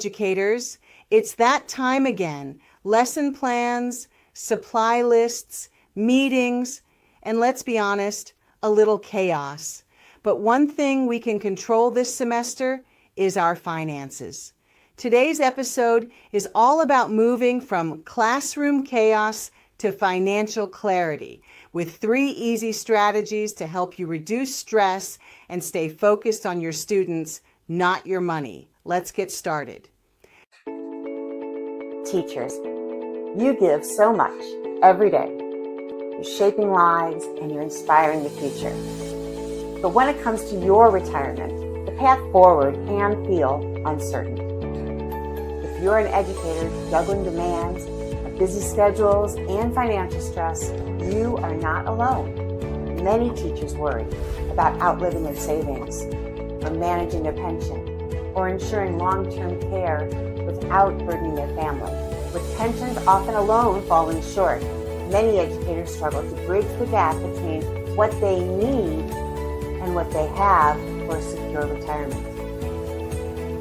educators. It's that time again. Lesson plans, supply lists, meetings, and let's be honest, a little chaos. But one thing we can control this semester is our finances. Today's episode is all about moving from classroom chaos to financial clarity with 3 easy strategies to help you reduce stress and stay focused on your students, not your money. Let's get started. Teachers, you give so much every day. You're shaping lives and you're inspiring the future. But when it comes to your retirement, the path forward can feel uncertain. If you're an educator juggling demands, busy schedules, and financial stress, you are not alone. Many teachers worry about outliving their savings, or managing their pension, or ensuring long-term care without burdening their family. With pensions often alone falling short, many educators struggle to bridge the gap between what they need and what they have for a secure retirement.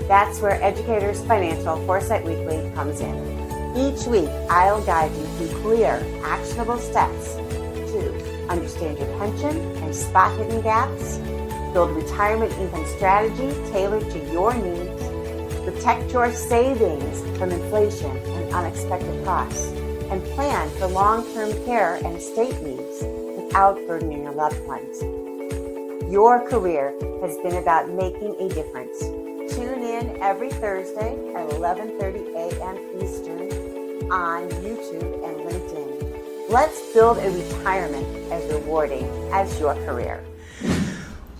That's where Educators Financial Foresight Weekly comes in. Each week, I'll guide you through clear, actionable steps to understand your pension and spot hidden gaps, build retirement income strategy tailored to your needs, protect your savings from inflation and unexpected costs, and plan for long-term care and estate needs without burdening your loved ones. Your career has been about making a difference. Tune in every Thursday at 11:30 a.m. Eastern on YouTube and LinkedIn. Let's build a retirement as rewarding as your career.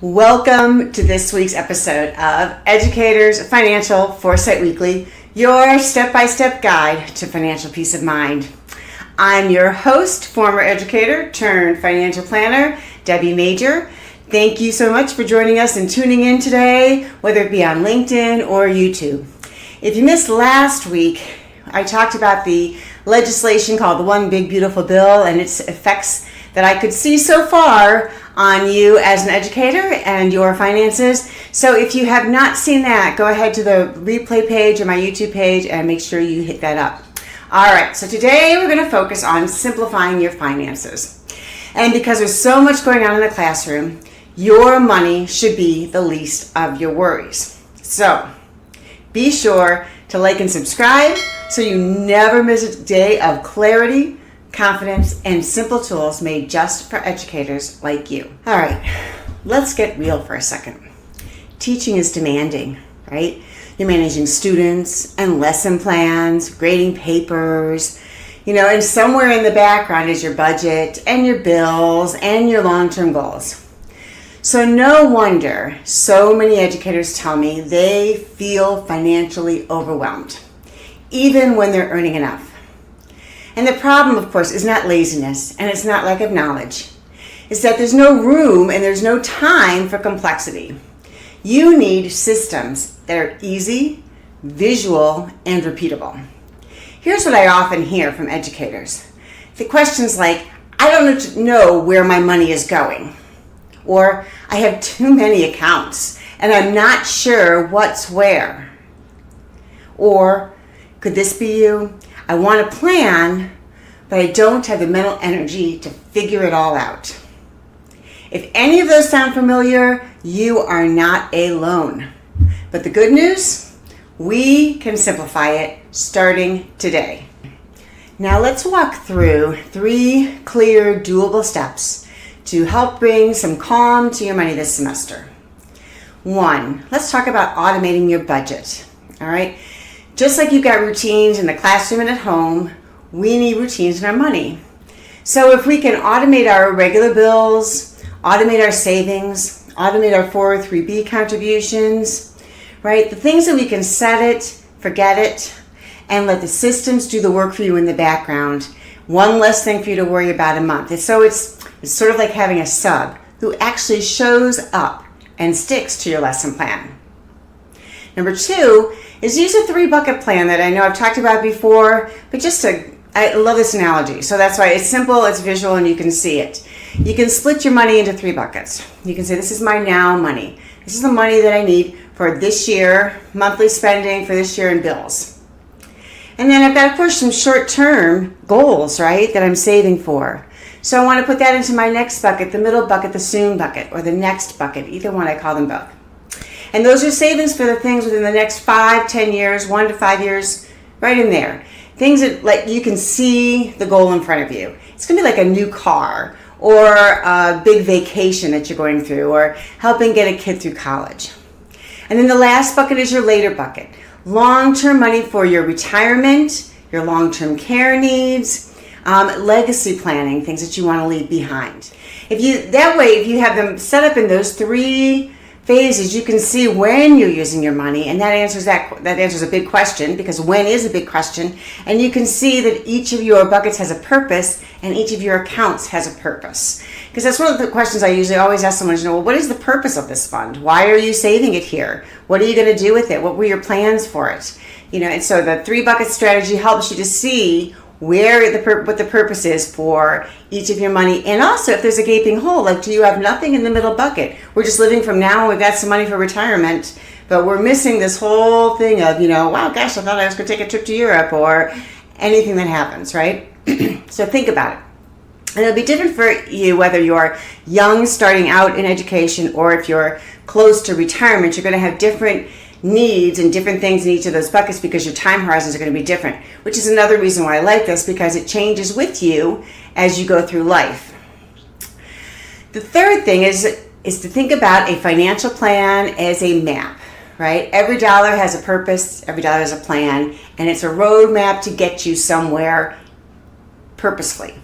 Welcome to this week's episode of Educators Financial Foresight Weekly, your step-by-step guide to financial peace of mind. I'm your host, former educator turned financial planner, Debbie Major. Thank you so much for joining us and tuning in today, whether it be on LinkedIn or YouTube. If you missed last week, I talked about the legislation called the One Big Beautiful Bill and its effects that I could see so far on you as an educator and your finances. So if you have not seen that, go ahead to the replay page or my YouTube page and make sure you hit that up. All right, so today we're going to focus on simplifying your finances. And because there's so much going on in the classroom, your money should be the least of your worries. So be sure to like and subscribe so you never miss a day of clarity, confidence, and simple tools made just for educators like you. All right, let's get real for a second. Teaching is demanding, right? You're managing students and lesson plans, grading papers, and somewhere in the background is your budget and your bills and your long-term goals. So no wonder so many educators tell me they feel financially overwhelmed, even when they're earning enough. And the problem, of course, is not laziness and it's not lack of knowledge. It's that there's no room and there's no time for complexity. You need systems that are easy, visual, and repeatable. Here's what I often hear from educators. The questions like, I don't know where my money is going. Or I have too many accounts and I'm not sure what's where. Or could this be you? I want a plan, but I don't have the mental energy to figure it all out. If any of those sound familiar, you are not alone. But the good news, we can simplify it starting today. Now let's walk through 3 clear, doable steps to help bring some calm to your money this semester. 1, let's talk about automating your budget. All right, just like you've got routines in the classroom and at home, we need routines in our money. So if we can automate our regular bills, automate our savings, automate our 403B contributions, right? The things that we can set it, forget it, and let the systems do the work for you in the background. One less thing for you to worry about a month. It's sort of like having a sub who actually shows up and sticks to your lesson plan. Number 2 is use a 3-bucket plan that I know I've talked about before, but I love this analogy. So that's why it's simple, it's visual, and you can see it. You can split your money into 3 buckets. You can say, this is my now money. This is the money that I need for this year, monthly spending for this year and bills. And then I've got, of course, some short-term goals, right, that I'm saving for. So I want to put that into my next bucket, the middle bucket, the soon bucket, or the next bucket. Either one, I call them both. And those are savings for the things within the next 5, 10 years, 1 to 5 years, right in there. Things that like you can see the goal in front of you. It's going to be like a new car or a big vacation that you're going through or helping get a kid through college. And then the last bucket is your later bucket. Long-term money for your retirement, your long-term care needs, legacy planning, things that you want to leave behind. If you have them set up in those 3 phases, you can see when you're using your money, and that answers a big question, because when is a big question, and you can see that each of your buckets has a purpose and each of your accounts has a purpose. Because that's one of the questions I usually always ask someone, well, what is the purpose of this fund? Why are you saving it here? What are you going to do with it? What were your plans for it? And so the 3 bucket strategy helps you to see what the purpose is for each of your money. And also, if there's a gaping hole, like, do you have nothing in the middle bucket? We're just living from now, and we've got some money for retirement, but we're missing this whole thing of, wow, gosh, I thought I was going to take a trip to Europe, or anything that happens, right? So think about it. And it'll be different for you whether you're young, starting out in education, or if you're close to retirement. You're going to have different needs and different things in each of those buckets because your time horizons are going to be different, which is another reason why I like this, because it changes with you as you go through life. The third thing is to think about a financial plan as a map, right? Every dollar has a purpose, every dollar has a plan, and it's a roadmap to get you somewhere purposefully.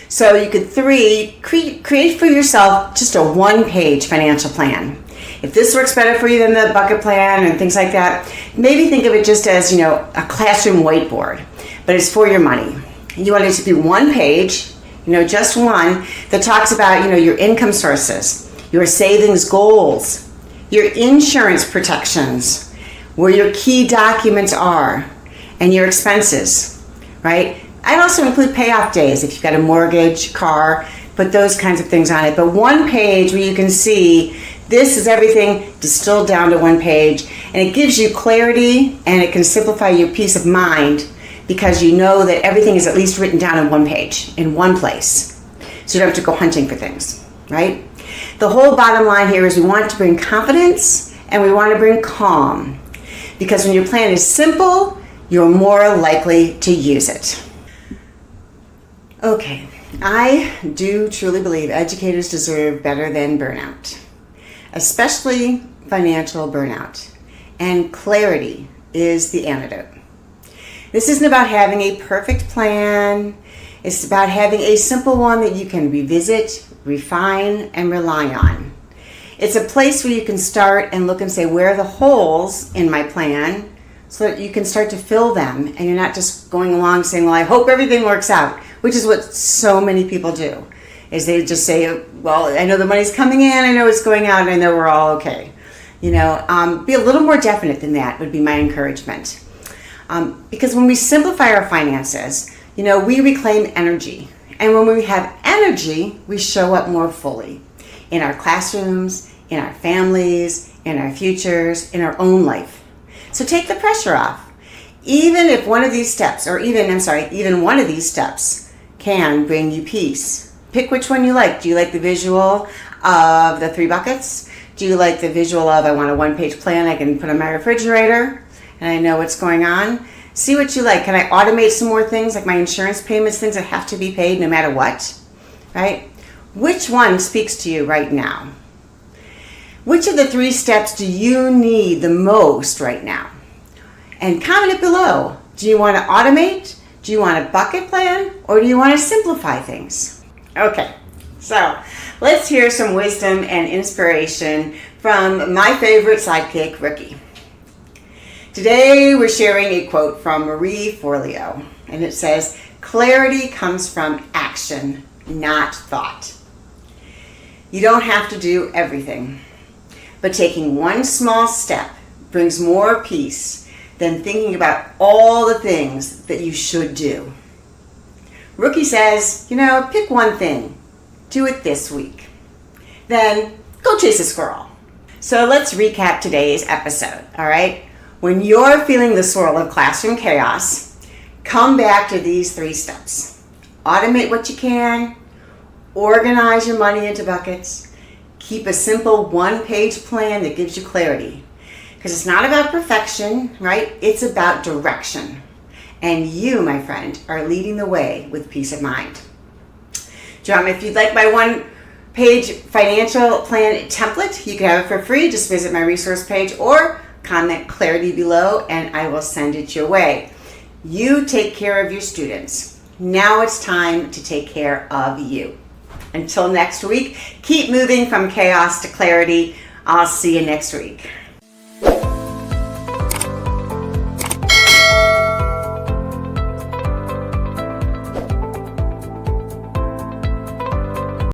So you could create for yourself just a 1-page financial plan. If this works better for you than the bucket plan and things like that, maybe think of it just as, a classroom whiteboard, but it's for your money. You want it to be 1 page, just one, that talks about, your income sources, your savings goals, your insurance protections, where your key documents are, and your expenses, right? I'd also include payoff days if you've got a mortgage, car, put those kinds of things on it. But 1 page where you can see this is everything distilled down to 1 page, and it gives you clarity, and it can simplify your peace of mind because you know that everything is at least written down in 1 page, in one place. So you don't have to go hunting for things, right? The whole bottom line here is we want to bring confidence and we want to bring calm, because when your plan is simple, you're more likely to use it. Okay, I do truly believe educators deserve better than burnout, especially financial burnout, and clarity is the antidote. This isn't about having a perfect plan. It's about having a simple one that you can revisit, refine, and rely on. It's a place where you can start and look and say, where are the holes in my plan, so that you can start to fill them, and you're not just going along saying, well, I hope everything works out, which is what so many people do, is they just say, well, I know the money's coming in, I know it's going out, and I know we're all okay. Be a little more definite than that would be my encouragement. Because when we simplify our finances, we reclaim energy. And when we have energy, we show up more fully in our classrooms, in our families, in our futures, in our own life. So take the pressure off. Even one of these steps can bring you peace. Pick which one you like. Do you like the visual of the 3 buckets? Do you like the visual of, I want a 1-page plan I can put on my refrigerator and I know what's going on? See what you like. Can I automate some more things, like my insurance payments, things that have to be paid no matter what? Right? Which one speaks to you right now? Which of the 3 steps do you need the most right now? And comment it below. Do you want to automate? Do you want a bucket plan? Or do you want to simplify things? Okay, so let's hear some wisdom and inspiration from my favorite sidekick, Rookie. Today we're sharing a quote from Marie Forleo, and it says, clarity comes from action, not thought. You don't have to do everything, but taking one small step brings more peace than thinking about all the things that you should do. Rookie says, pick one thing. Do it this week. Then go chase a squirrel. So let's recap today's episode, all right? When you're feeling the swirl of classroom chaos, come back to these 3 steps. Automate what you can, organize your money into buckets, keep a simple 1-page plan that gives you clarity. Because it's not about perfection, right? It's about direction. And you, my friend, are leading the way with peace of mind. If you'd like my 1-page financial plan template, you can have it for free. Just visit my resource page or comment clarity below and I will send it your way. You take care of your students. Now it's time to take care of you. Until next week, keep moving from chaos to clarity. I'll see you next week.